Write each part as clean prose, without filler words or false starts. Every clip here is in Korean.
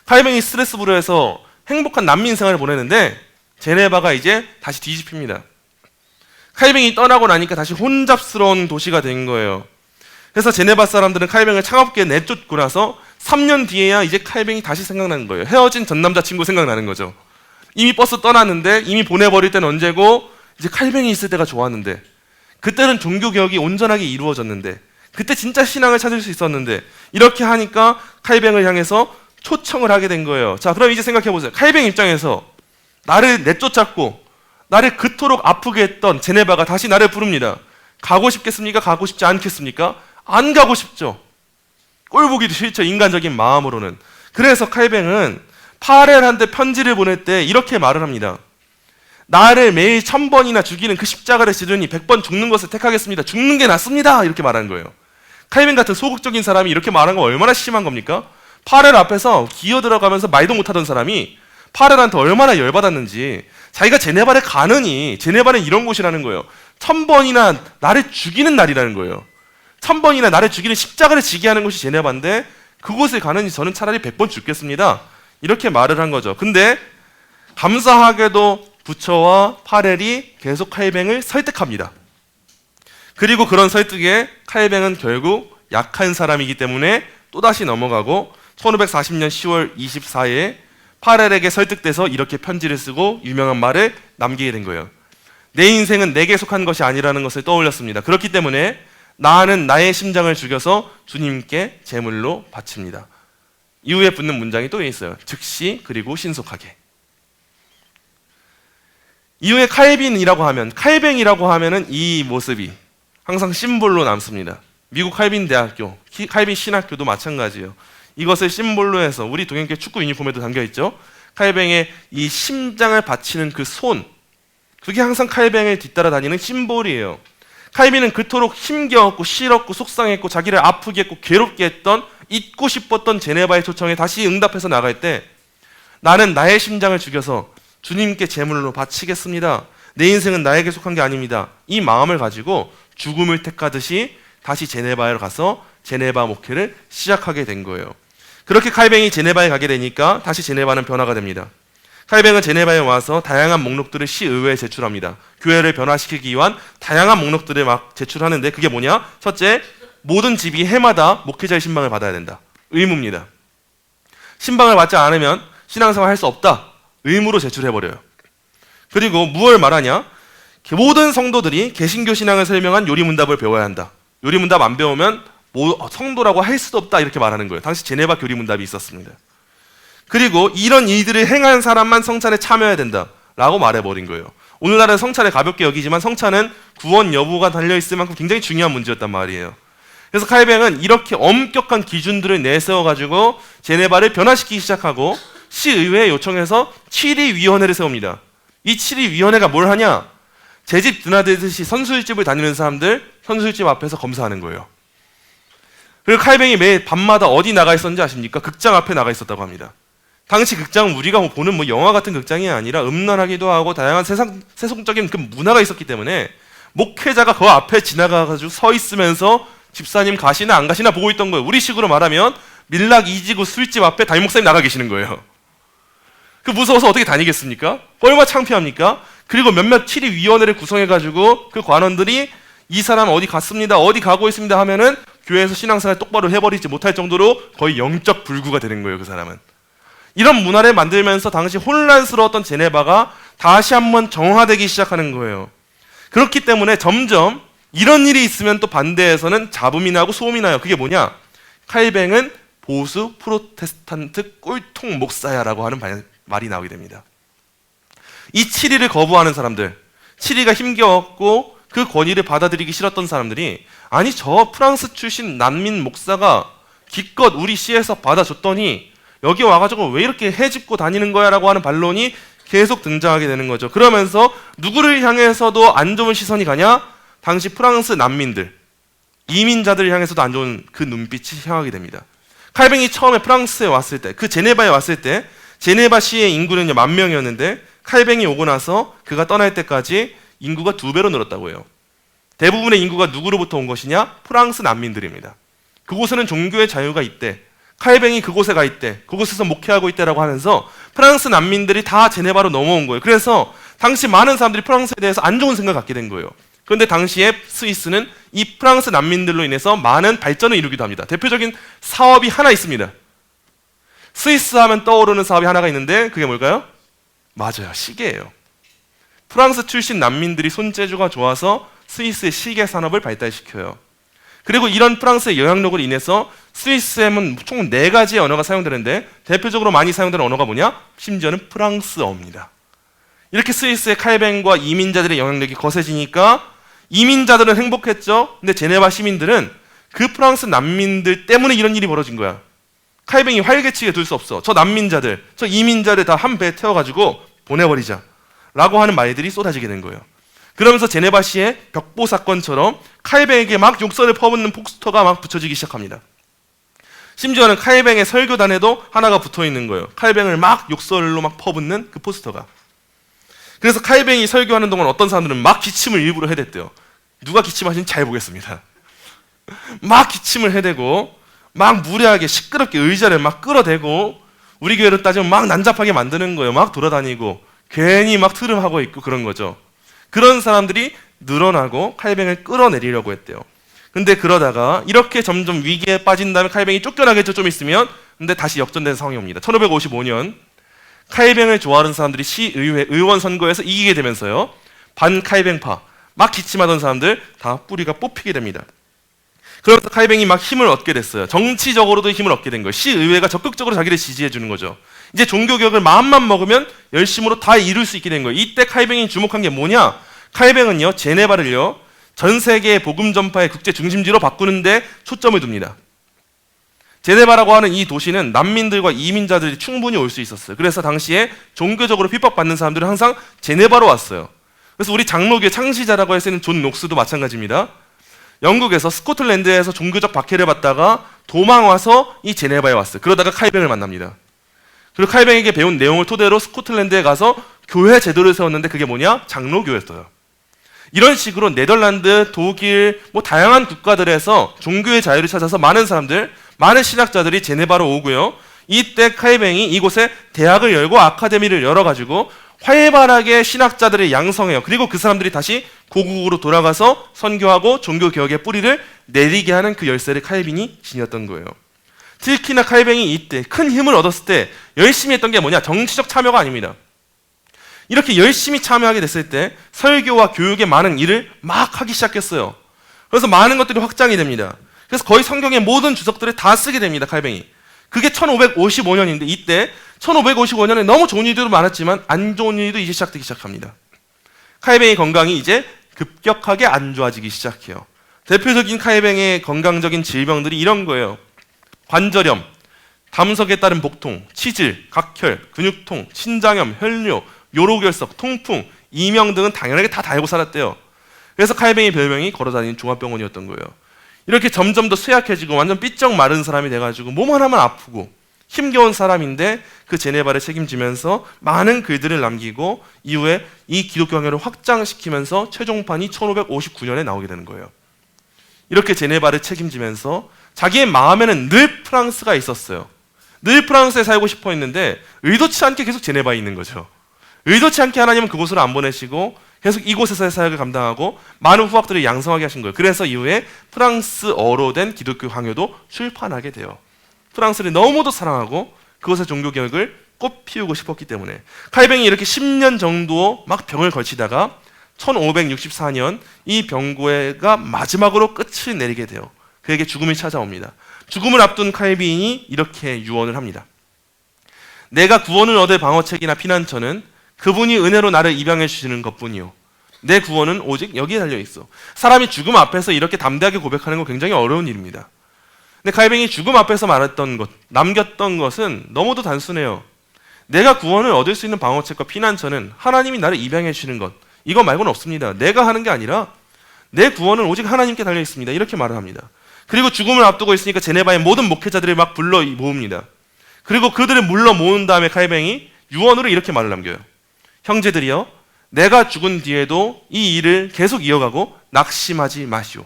칼뱅이 스트레스부르에서 행복한 난민 생활을 보내는데 제네바가 이제 다시 뒤집힙니다. 칼뱅이 떠나고 나니까 다시 혼잡스러운 도시가 된 거예요. 그래서 제네바 사람들은 칼뱅을 차갑게 내쫓고 나서 3년 뒤에야 이제 칼뱅이 다시 생각나는 거예요. 헤어진 전 남자친구 생각나는 거죠. 이미 버스 떠났는데 이미 보내버릴 때는 언제고 이제 칼뱅이 있을 때가 좋았는데 그때는 종교개혁이 온전하게 이루어졌는데 그때 진짜 신앙을 찾을 수 있었는데 이렇게 하니까 칼뱅을 향해서 초청을 하게 된 거예요. 자, 그럼 이제 생각해보세요. 칼뱅 입장에서 나를 내쫓았고 나를 그토록 아프게 했던 제네바가 다시 나를 부릅니다. 가고 싶겠습니까? 가고 싶지 않겠습니까? 안 가고 싶죠. 꼴 보기도 싫죠. 인간적인 마음으로는. 그래서 칼뱅은 파렐한테 편지를 보낼 때 이렇게 말을 합니다. 나를 매일 1000번이나 죽이는 그 십자가를 지르니 100번 죽는 것을 택하겠습니다. 죽는 게 낫습니다. 이렇게 말하는 거예요. 칼뱅 같은 소극적인 사람이 이렇게 말한 건 얼마나 심한 겁니까? 파렐 앞에서 기어들어가면서 말도 못하던 사람이 파렐한테 얼마나 열받았는지 자기가 제네바를 가느니 제네바는 이런 곳이라는 거예요. 1000번이나 나를 죽이는 날이라는 거예요. 1000번이나 나를 죽이는 십자가를 지게 하는 곳이 제네바인데 그곳을 가느니 저는 차라리 100번 죽겠습니다. 이렇게 말을 한 거죠. 근데 감사하게도 부처와 파렐이 계속 칼뱅을 설득합니다. 그리고 그런 설득에 칼뱅은 결국 약한 사람이기 때문에 또다시 넘어가고 1540년 10월 24일 파렐에게 설득돼서 이렇게 편지를 쓰고 유명한 말을 남기게 된 거예요. 내 인생은 내게 속한 것이 아니라는 것을 떠올렸습니다. 그렇기 때문에 나는 나의 심장을 죽여서 주님께 제물로 바칩니다. 이후에 붙는 문장이 또 있어요. 즉시 그리고 신속하게. 이후에 칼뱅이라고 하면은 이 모습이 항상 심볼로 남습니다. 미국 칼빈 대학교, 칼빈 신학교도 마찬가지예요. 이것을 심볼로 해서 우리 동양계 축구 유니폼에도 담겨있죠. 칼뱅의 이 심장을 바치는 그 손, 그게 항상 칼뱅을 뒤따라 다니는 심볼이에요. 칼빈은 그토록 힘겨웠고 싫었고 속상했고 자기를 아프게 했고 괴롭게 했던 잊고 싶었던 제네바의 초청에 다시 응답해서 나갈 때 나는 나의 심장을 죽여서 주님께 제물로 바치겠습니다. 내 인생은 나에게 속한 게 아닙니다. 이 마음을 가지고 죽음을 택하듯이 다시 제네바에 가서 제네바 목회를 시작하게 된 거예요. 그렇게 칼뱅이 제네바에 가게 되니까 다시 제네바는 변화가 됩니다. 칼뱅은 제네바에 와서 다양한 목록들을 시의회에 제출합니다. 교회를 변화시키기 위한 다양한 목록들을 막 제출하는데 그게 뭐냐? 첫째, 모든 집이 해마다 목회자의 신방을 받아야 된다. 의무입니다. 신방을 받지 않으면 신앙생활 할 수 없다. 의무로 제출해버려요. 그리고 무엇을 말하냐? 모든 성도들이 개신교 신앙을 설명한 요리문답을 배워야 한다. 요리문답 안 배우면 성도라고 할 수도 없다 이렇게 말하는 거예요. 당시 제네바 교리문답이 있었습니다. 그리고 이런 일들을 행한 사람만 성찬에 참여해야 된다라고 말해버린 거예요. 오늘날은 성찬을 가볍게 여기지만 성찬은 구원 여부가 달려있을 만큼 굉장히 중요한 문제였단 말이에요. 그래서 칼뱅은 이렇게 엄격한 기준들을 내세워가지고 제네바를 변화시키기 시작하고 시의회에 요청해서 7위위원회를 세웁니다. 이 7위위원회가 뭘 하냐? 제 집 드나들듯이 선술집을 다니는 사람들 선술집 앞에서 검사하는 거예요. 그리고 칼뱅이 매일 밤마다 어디 나가 있었는지 아십니까? 극장 앞에 나가 있었다고 합니다. 당시 극장은 우리가 보는 영화 같은 극장이 아니라 음란하기도 하고 다양한 세속적인 그 문화가 있었기 때문에 목회자가 그 앞에 지나가가지고 서 있으면서 집사님 가시나 안 가시나 보고 있던 거예요. 우리식으로 말하면 밀락 이지구 술집 앞에 담임 목사님 나가 계시는 거예요. 그 무서워서 어떻게 다니겠습니까? 얼마나 창피합니까? 그리고 몇몇 7위위원회를 구성해가지고 그 관원들이 이 사람 어디 갔습니다, 어디 가고 있습니다 하면은 교회에서 신앙생활 똑바로 해버리지 못할 정도로 거의 영적 불구가 되는 거예요. 그 사람은. 이런 문화를 만들면서 당시 혼란스러웠던 제네바가 다시 한번 정화되기 시작하는 거예요. 그렇기 때문에 점점 이런 일이 있으면 또 반대에서는 잡음이 나고 소음이 나요. 그게 뭐냐? 칼뱅은 보수 프로테스탄트 꼴통 목사야라고 하는 말이 나오게 됩니다. 이 7위를 거부하는 사람들, 7위가 힘겨웠고 그 권위를 받아들이기 싫었던 사람들이 아니 저 프랑스 출신 난민 목사가 기껏 우리 시에서 받아줬더니 여기 와가지고 왜 이렇게 해집고 다니는 거야 라고 하는 반론이 계속 등장하게 되는 거죠. 그러면서 누구를 향해서도 안 좋은 시선이 가냐? 당시 프랑스 난민들, 이민자들을 향해서도 안 좋은 그 눈빛이 향하게 됩니다. 칼뱅이 처음에 프랑스에 왔을 때, 그 제네바에 왔을 때 제네바 시의 인구는 10,000명이었는데 칼뱅이 오고 나서 그가 떠날 때까지 인구가 2배로 늘었다고 해요. 대부분의 인구가 누구로부터 온 것이냐? 프랑스 난민들입니다. 그곳에는 종교의 자유가 있대. 칼뱅이 그곳에 가 있대. 그곳에서 목회하고 있대라고 하면서 프랑스 난민들이 다 제네바로 넘어온 거예요. 그래서 당시 많은 사람들이 프랑스에 대해서 안 좋은 생각을 갖게 된 거예요. 그런데 당시에 스위스는 이 프랑스 난민들로 인해서 많은 발전을 이루기도 합니다. 대표적인 사업이 하나 있습니다. 스위스 하면 떠오르는 사업이 하나가 있는데 그게 뭘까요? 맞아요. 시계예요. 프랑스 출신 난민들이 손재주가 좋아서 스위스의 시계 산업을 발달시켜요. 그리고 이런 프랑스의 영향력으로 인해서 스위스에는 총 4가지의 언어가 사용되는데 대표적으로 많이 사용되는 언어가 뭐냐? 심지어는 프랑스어입니다. 이렇게 스위스의 칼뱅과 이민자들의 영향력이 거세지니까 이민자들은 행복했죠. 근데 제네바 시민들은 그 프랑스 난민들 때문에 이런 일이 벌어진 거야. 칼뱅이 활개치게 둘 수 없어. 저 난민자들, 저 이민자들 다 한 배에 태워가지고 보내버리자 라고 하는 말들이 쏟아지게 된 거예요. 그러면서 제네바시의 벽보 사건처럼 칼뱅에게 막 욕설을 퍼붓는 포스터가 막 붙여지기 시작합니다. 심지어는 칼뱅의 설교단에도 하나가 붙어있는 거예요. 칼뱅을 막 욕설로 막 퍼붓는 그 포스터가. 그래서 칼뱅이 설교하는 동안 어떤 사람들은 막 기침을 일부러 해댔대요. 누가 기침하시는지 잘 보겠습니다. 막 기침을 해대고 막 무례하게 시끄럽게 의자를 막 끌어대고 우리 교회로 따지면 막 난잡하게 만드는 거예요. 막 돌아다니고 괜히 막 트름하고 있고 그런 거죠. 그런 사람들이 늘어나고 칼뱅을 끌어내리려고 했대요. 근데 그러다가 이렇게 점점 위기에 빠진 다음에 칼뱅이 쫓겨나겠죠. 좀 있으면. 근데 다시 역전된 상황이 옵니다. 1555년 칼뱅을 좋아하는 사람들이 시의회 의원 선거에서 이기게 되면서요. 반칼뱅파 막 기침하던 사람들 다 뿌리가 뽑히게 됩니다. 그러면서 칼뱅이 막 힘을 얻게 됐어요. 정치적으로도 힘을 얻게 된 거예요. 시의회가 적극적으로 자기를 지지해 주는 거죠. 이제 종교개혁을 마음만 먹으면 열심으로 다 이룰 수 있게 된 거예요. 이때 칼뱅이 주목한 게 뭐냐? 칼뱅은요, 제네바를요, 전 세계의 복음 전파의 국제 중심지로 바꾸는데 초점을 둡니다. 제네바라고 하는 이 도시는 난민들과 이민자들이 충분히 올 수 있었어요. 그래서 당시에 종교적으로 핍박받는 사람들은 항상 제네바로 왔어요. 그래서 우리 장로교의 창시자라고 할 수 있는 존 녹스도 마찬가지입니다. 영국에서 스코틀랜드에서 종교적 박해를 받다가 도망와서 이 제네바에 왔어요. 그러다가 칼뱅을 만납니다. 그리고 칼뱅에게 배운 내용을 토대로 스코틀랜드에 가서 교회 제도를 세웠는데 그게 뭐냐? 장로교였어요. 이런 식으로 네덜란드, 독일, 다양한 국가들에서 종교의 자유를 찾아서 많은 사람들, 많은 신학자들이 제네바로 오고요. 이때 칼뱅이 이곳에 대학을 열고 아카데미를 열어가지고 활발하게 신학자들을 양성해요. 그리고 그 사람들이 다시 고국으로 돌아가서 선교하고 종교개혁의 뿌리를 내리게 하는 그 열쇠를 칼빈이 지녔던 거예요. 특히나 칼뱅이 이때 큰 힘을 얻었을 때 열심히 했던 게 뭐냐? 정치적 참여가 아닙니다. 이렇게 열심히 참여하게 됐을 때 설교와 교육의 많은 일을 막 하기 시작했어요. 그래서 많은 것들이 확장이 됩니다. 그래서 거의 성경의 모든 주석들을 다 쓰게 됩니다. 칼뱅이. 그게 1555년인데 이때 1555년에 너무 좋은 일들도 많았지만 안 좋은 일도 이제 시작되기 시작합니다. 칼뱅의 건강이 이제 급격하게 안 좋아지기 시작해요. 대표적인 칼뱅의 건강적인 질병들이 이런 거예요. 관절염, 담석에 따른 복통, 치질, 각혈, 근육통, 신장염, 혈뇨, 요로결석, 통풍, 이명 등은 당연하게 다 달고 살았대요. 그래서 칼뱅의 별명이 걸어다니는 종합병원이었던 거예요. 이렇게 점점 더 쇠약해지고 완전 삐쩍 마른 사람이 돼가지고 몸 하나만 아프고 힘겨운 사람인데 그 제네바를 책임지면서 많은 글들을 남기고 이후에 이 기독교 강요를 확장시키면서 최종판이 1559년에 나오게 되는 거예요. 이렇게 제네바를 책임지면서 자기의 마음에는 늘 프랑스가 있었어요. 늘 프랑스에 살고 싶어 했는데 의도치 않게 계속 제네바에 있는 거죠. 의도치 않게 하나님은 그곳으로 안 보내시고 계속 이곳에서의 사역을 감당하고 많은 후학들을 양성하게 하신 거예요. 그래서 이후에 프랑스어로 된 기독교 강요도 출판하게 돼요. 프랑스를 너무도 사랑하고 그곳의 종교개혁을 꽃피우고 싶었기 때문에 칼뱅이 이렇게 10년 정도 막 병을 걸치다가 1564년 이 병고가 마지막으로 끝을 내리게 돼요. 그에게 죽음이 찾아옵니다. 죽음을 앞둔 칼빈이 이렇게 유언을 합니다. 내가 구원을 얻을 방어책이나 피난처는 그분이 은혜로 나를 입양해 주시는 것뿐이요. 내 구원은 오직 여기에 달려있어. 사람이 죽음 앞에서 이렇게 담대하게 고백하는 건 굉장히 어려운 일입니다. 근데 칼뱅이 죽음 앞에서 말했던 것, 남겼던 것은 너무도 단순해요. 내가 구원을 얻을 수 있는 방어책과 피난처는 하나님이 나를 입양해 주시는 것, 이거 말고는 없습니다. 내가 하는 게 아니라 내 구원은 오직 하나님께 달려있습니다. 이렇게 말을 합니다. 그리고 죽음을 앞두고 있으니까 제네바의 모든 목회자들을 막 불러 모읍니다. 그리고 그들을 물러 모은 다음에 칼뱅이 유언으로 이렇게 말을 남겨요. 형제들이여, 내가 죽은 뒤에도 이 일을 계속 이어가고 낙심하지 마시오.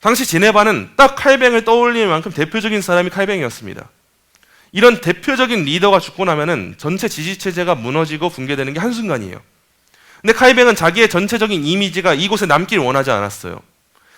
당시 제네바는 딱 칼뱅을 떠올릴 만큼 대표적인 사람이 칼뱅이었습니다. 이런 대표적인 리더가 죽고 나면은 전체 지지체제가 무너지고 붕괴되는 게 한순간이에요. 근데 칼뱅은 자기의 전체적인 이미지가 이곳에 남길 원하지 않았어요.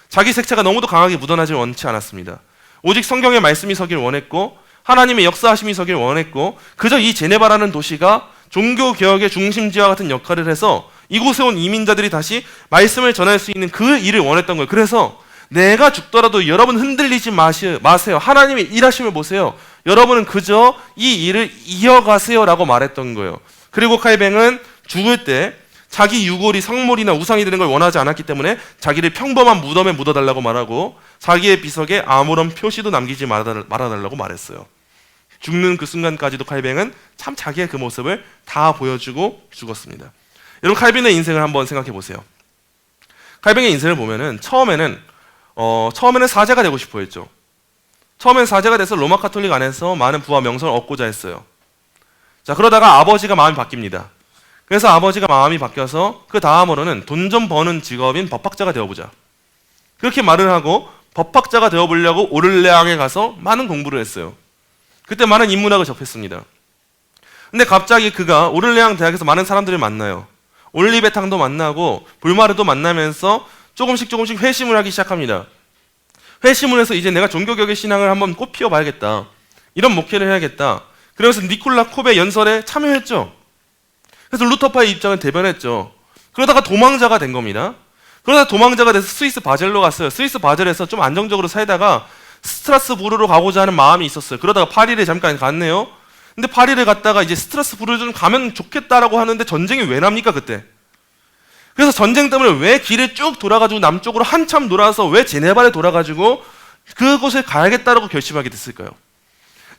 자기 색채가 너무도 강하게 묻어나질 원치 않았습니다. 오직 성경의 말씀이 서길 원했고 하나님의 역사하심이 서길 원했고 그저 이 제네바라는 도시가 종교개혁의 중심지와 같은 역할을 해서 이곳에 온 이민자들이 다시 말씀을 전할 수 있는 그 일을 원했던 거예요. 그래서 내가 죽더라도 여러분 흔들리지 마세요. 하나님의 일하심을 보세요. 여러분은 그저 이 일을 이어가세요 라고 말했던 거예요. 그리고 칼뱅은 죽을 때 자기 유골이 성물이나 우상이 되는 걸 원하지 않았기 때문에 자기를 평범한 무덤에 묻어달라고 말하고 자기의 비석에 아무런 표시도 남기지 말아달라고 말했어요. 죽는 그 순간까지도 칼뱅은 참 자기의 그 모습을 다 보여주고 죽었습니다. 여러분 칼빈의 인생을 한번 생각해 보세요. 칼뱅의 인생을 보면은 처음에는 사제가 되고 싶어 했죠. 처음엔 사제가 돼서 로마 카톨릭 안에서 많은 부와 명성을 얻고자 했어요. 자, 그러다가 아버지가 마음이 바뀝니다. 그래서 아버지가 마음이 바뀌어서 그 다음으로는 돈 좀 버는 직업인 법학자가 되어보자. 그렇게 말을 하고 법학자가 되어보려고 오를레앙에 가서 많은 공부를 했어요. 그때 많은 인문학을 접했습니다. 근데 갑자기 그가 오를레앙 대학에서 많은 사람들을 만나요. 올리베탕도 만나고 볼마르도 만나면서 조금씩 회심을 하기 시작합니다. 회심을 해서 이제 내가 종교개혁의 신앙을 한번 꽃 피워봐야겠다. 이런 목회를 해야겠다. 그래서 니콜라 콥의 연설에 참여했죠. 그래서 루터파의 입장을 대변했죠. 그러다가 도망자가 된 겁니다. 그러다 도망자가 돼서 스위스 바젤로 갔어요. 스위스 바젤에서 좀 안정적으로 살다가 스트라스부르로 가고자 하는 마음이 있었어요. 그러다가 파리를 잠깐 갔네요. 근데 파리를 갔다가 이제 스트라스부르 좀 가면 좋겠다라고 하는데 전쟁이 왜 납니까 그때? 그래서 전쟁 때문에 왜 길을 쭉 돌아가지고 남쪽으로 한참 돌아서 왜 제네바를 돌아가지고 그곳에 가야겠다라고 결심하게 됐을까요?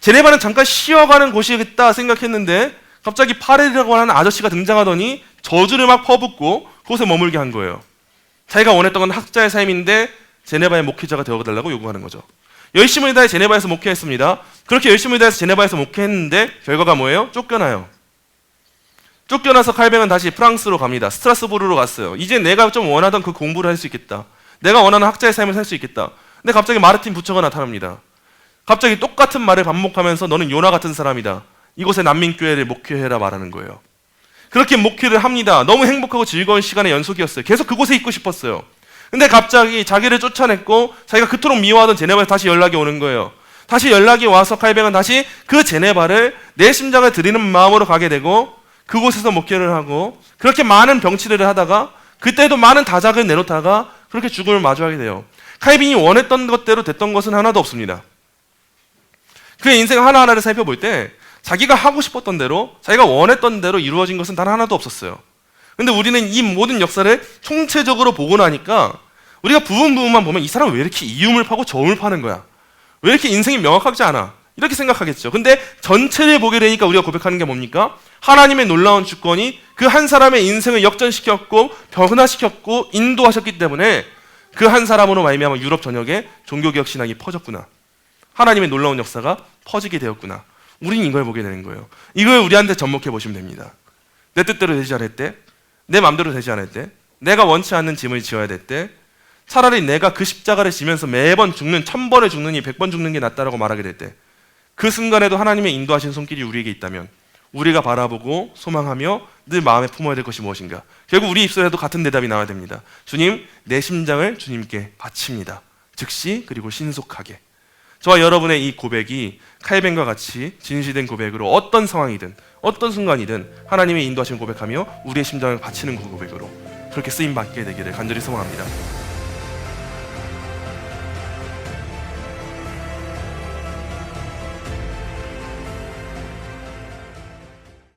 제네바는 잠깐 쉬어가는 곳이겠다 생각했는데 갑자기 파레르라고 하는 아저씨가 등장하더니 저주를 막 퍼붓고 그곳에 머물게 한 거예요. 자기가 원했던 건 학자의 삶인데 제네바의 목회자가 되어달라고 요구하는 거죠. 열심을 다해 제네바에서 목회했습니다. 그렇게 열심을 다해서 제네바에서 목회했는데 결과가 뭐예요? 쫓겨나요. 쫓겨나서 칼뱅은 다시 프랑스로 갑니다. 스트라스부르로 갔어요. 이제 내가 좀 원하던 그 공부를 할 수 있겠다. 내가 원하는 학자의 삶을 살 수 있겠다. 근데 갑자기 마르틴 부처가 나타납니다. 갑자기 똑같은 말을 반복하면서 너는 요나 같은 사람이다. 이곳의 난민교회를 목회해라 말하는 거예요. 그렇게 목회를 합니다. 너무 행복하고 즐거운 시간의 연속이었어요. 계속 그곳에 있고 싶었어요. 근데 갑자기 자기를 쫓아냈고 자기가 그토록 미워하던 제네바에서 다시 연락이 오는 거예요. 다시 연락이 와서 칼뱅은 다시 그 제네바를 내 심장을 드리는 마음으로 가게 되고 그곳에서 목회를 하고 그렇게 많은 병치레를 하다가 그때도 많은 다작을 내놓다가 그렇게 죽음을 마주하게 돼요. 칼빈이 원했던 것대로 됐던 것은 하나도 없습니다. 그의 인생 하나하나를 살펴볼 때 자기가 하고 싶었던 대로 자기가 원했던 대로 이루어진 것은 단 하나도 없었어요. 근데 우리는 이 모든 역사를 총체적으로 보고 나니까 우리가 부분만 보면 이 사람은 왜 이렇게 이음을 파고 저음을 파는 거야? 왜 이렇게 인생이 명확하지 않아? 이렇게 생각하겠죠. 근데 전체를 보게 되니까 우리가 고백하는 게 뭡니까? 하나님의 놀라운 주권이 그 한 사람의 인생을 역전시켰고 변화시켰고 인도하셨기 때문에 그 한 사람으로 말미암아 유럽 전역에 종교개혁 신앙이 퍼졌구나. 하나님의 놀라운 역사가 퍼지게 되었구나. 우리는 이걸 보게 되는 거예요. 이걸 우리한테 접목해 보시면 됩니다. 내 뜻대로 되지 않을 때, 내 마음대로 되지 않을 때, 내가 원치 않는 짐을 지어야 될 때, 차라리 내가 그 십자가를 지면서 매번 죽는 1000번을 죽느니 100번 죽는 게 낫다라고 말하게 될 때, 그 순간에도 하나님의 인도하신 손길이 우리에게 있다면 우리가 바라보고 소망하며 늘 마음에 품어야 될 것이 무엇인가? 결국 우리 입술에도 같은 대답이 나와야 됩니다. 주님, 내 심장을 주님께 바칩니다. 즉시 그리고 신속하게. 저와 여러분의 이 고백이 칼뱅과 같이 진실된 고백으로 어떤 상황이든 어떤 순간이든 하나님의 인도하심을 고백하며 우리의 심장을 바치는 그 고백으로 그렇게 쓰임받게 되기를 간절히 소망합니다.